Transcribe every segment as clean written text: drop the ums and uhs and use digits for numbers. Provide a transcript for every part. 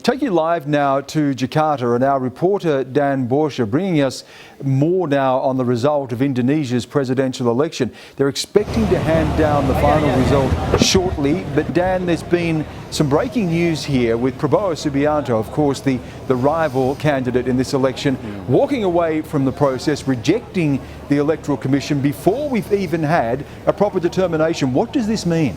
Take you live now to Jakarta, and our reporter Dan Borsha bringing us more now on the result of Indonesia's presidential election. They're expecting to hand down the final result shortly, but Dan, there's been some breaking news here with Prabowa Subianto, of course the rival candidate in this election, walking away from the process, rejecting the Electoral Commission before we've even had a proper determination. What does this mean?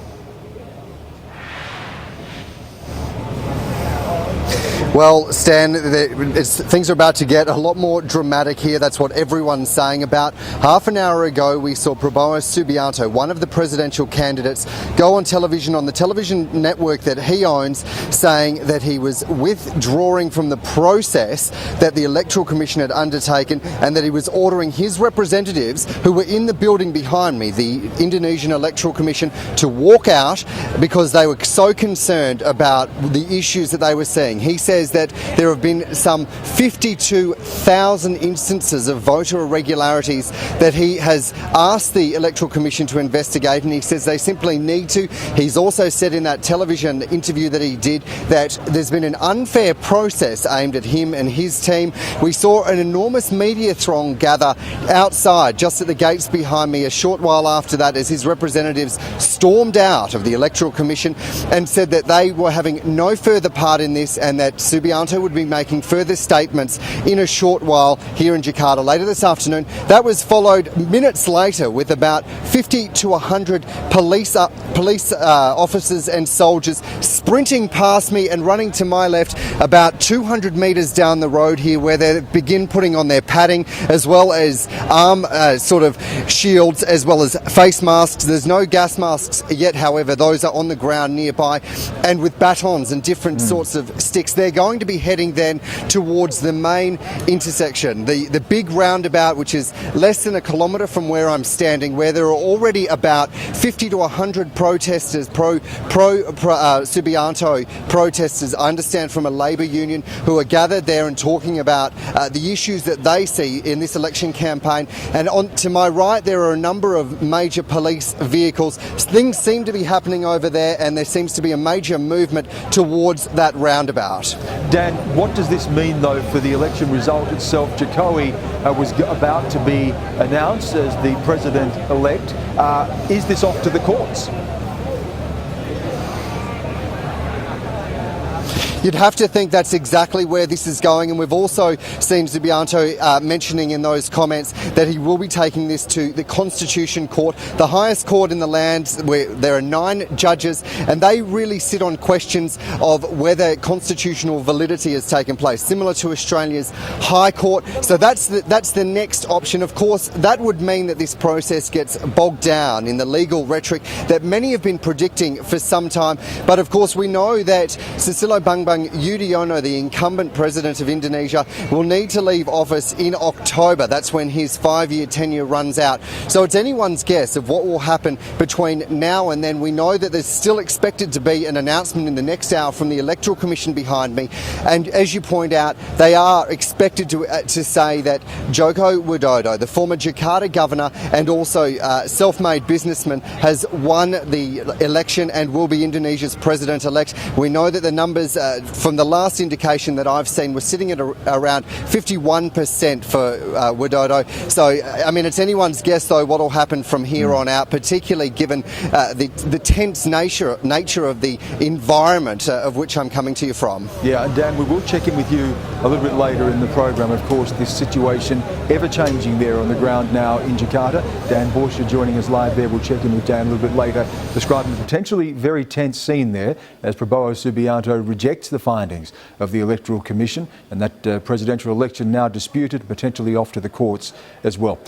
Well, Stan, things are about to get a lot more dramatic here. That's what everyone's saying. About half an hour ago, we saw Prabowa Subianto, one of the presidential candidates, go on television, on the television network that he owns, saying that he was withdrawing from the process that the Electoral Commission had undertaken and that he was ordering his representatives, who were in the building behind me, the Indonesian Electoral Commission, to walk out because they were so concerned about the issues that they were seeing. He says that there have been some 52,000 instances of voter irregularities that he has asked the Electoral Commission to investigate, and he says they simply need to. He's also said in that television interview that he did that there's been an unfair process aimed at him and his team. We saw an enormous media throng gather outside just at the gates behind me a short while after that as his representatives stormed out of the Electoral Commission and said that they were having no further part in this and that Subianto would be making further statements in a short while here in Jakarta later this afternoon. That was followed minutes later with about 50 to 100 police officers and soldiers sprinting past me and running to my left about 200 metres down the road here, where they begin putting on their padding as well as arm sort of shields as well as face masks. There's no gas masks yet, however, those are on the ground nearby, and with batons and different sorts of sticks. They're going to be heading then towards the main intersection, the big roundabout, which is less than a kilometre from where I'm standing, where there are already about 50 to 100 protesters, Subianto protesters, I understand, from a Labour union, who are gathered there and talking about the issues that they see in this election campaign. And to my right, there are a number of major police vehicles. Things seem to be happening over there, and there seems to be a major movement towards that roundabout. Dan, what does this mean, though, for the election result itself? Jokowi was about to be announced as the president-elect. Is this off to the courts? You'd have to think that's exactly where this is going, and we've also seen Subianto mentioning in those comments that he will be taking this to the Constitution Court, the highest court in the land, where there are 9 judges, and they really sit on questions of whether constitutional validity has taken place, similar to Australia's High Court. So that's the next option. Of course, that would mean that this process gets bogged down in the legal rhetoric that many have been predicting for some time. But of course, we know that Susilo Bambang Yudhoyono, the incumbent president of Indonesia, will need to leave office in October. That's when his 5-year tenure runs out. So it's anyone's guess of what will happen between now and then. We know that there's still expected to be an announcement in the next hour from the Electoral Commission behind me. And as you point out, they are expected to say that Joko Widodo, the former Jakarta governor and also self-made businessman, has won the election and will be Indonesia's president-elect. We know that the numbers from the last indication that I've seen, we're sitting at around 51% for Widodo. So, I mean, it's anyone's guess, though, what will happen from here on out, particularly given the tense nature of the environment of which I'm coming to you from. Yeah, and Dan, we will check in with you a little bit later in the program. Of course, this situation ever-changing there on the ground now in Jakarta. Dan Borsha joining us live there. We'll check in with Dan a little bit later, describing a potentially very tense scene there as Prabowa Subianto rejects the findings of the Electoral Commission, and that presidential election now disputed, potentially off to the courts as well.